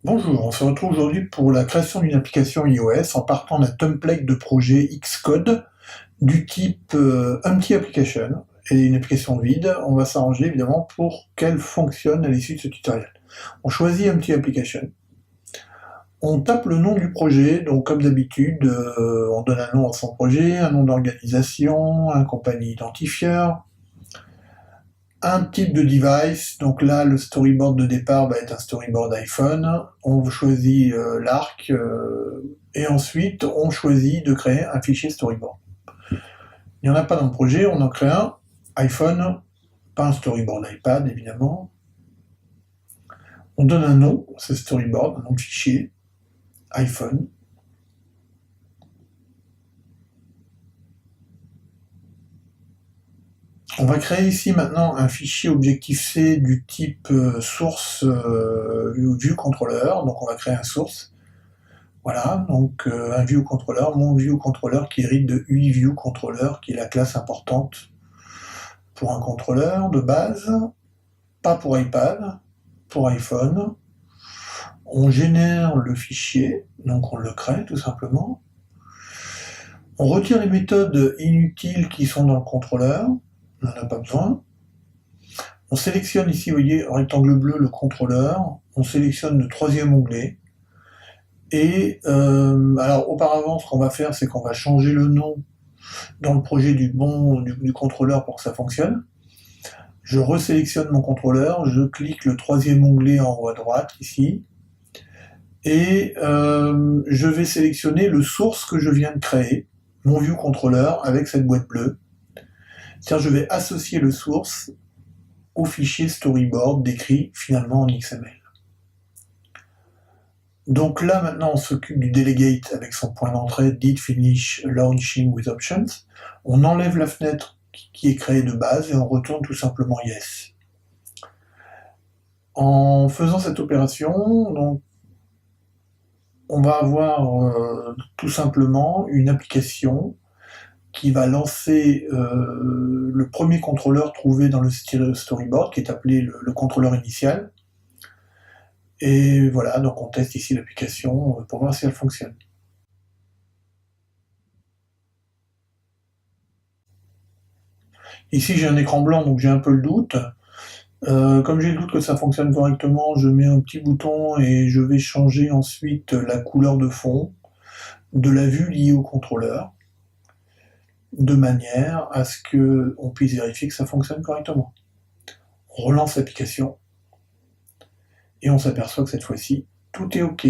Bonjour, on se retrouve aujourd'hui pour la création d'une application iOS en partant d'un template de projet Xcode du type Empty Application et une application vide. On va s'arranger évidemment pour qu'elle fonctionne à l'issue de ce tutoriel. On choisit Empty Application. On tape le nom du projet, donc comme d'habitude, on donne un nom à son projet, un nom d'organisation, un compagnie identifieur, un type de device, donc là le storyboard de départ va être un storyboard iPhone, on choisit l'arc, et ensuite on choisit de créer un fichier storyboard. Il n'y en a pas dans le projet, on en crée un, iPhone, pas un storyboard iPad évidemment. On donne un nom, c'est storyboard, un nom de fichier, iPhone. On va créer ici maintenant un fichier Objective-C du type source ViewController, donc on va créer un source. Voilà, donc un ViewController, mon ViewController qui hérite de UIViewController, qui est la classe importante pour un contrôleur de base, pas pour iPad, pour iPhone. On génère le fichier, donc on le crée tout simplement. On retire les méthodes inutiles qui sont dans le contrôleur, on n'en a pas besoin. On sélectionne ici, vous voyez, en rectangle bleu, le contrôleur. On sélectionne le troisième onglet. Et alors auparavant, ce qu'on va faire, c'est qu'on va changer le nom dans le projet du contrôleur pour que ça fonctionne. Je resélectionne mon contrôleur, je clique le troisième onglet en haut à droite, ici, et je vais sélectionner le source que je viens de créer, mon ViewController, avec cette boîte bleue. C'est-à-dire je vais associer le source au fichier storyboard décrit finalement en XML. Donc là maintenant on s'occupe du delegate avec son point d'entrée did finish launching with options. On enlève la fenêtre qui est créée de base et on retourne tout simplement yes. En faisant cette opération, donc, on va avoir tout simplement une application qui va lancer le premier contrôleur trouvé dans le storyboard, qui est appelé le contrôleur initial. Et voilà, donc on teste ici l'application pour voir si elle fonctionne. Ici j'ai un écran blanc, donc j'ai un peu le doute. Comme j'ai le doute que ça fonctionne correctement, je mets un petit bouton et je vais changer ensuite la couleur de fond de la vue liée au contrôleur, de manière à ce qu'on puisse vérifier que ça fonctionne correctement. On relance l'application, et on s'aperçoit que cette fois-ci, tout est OK.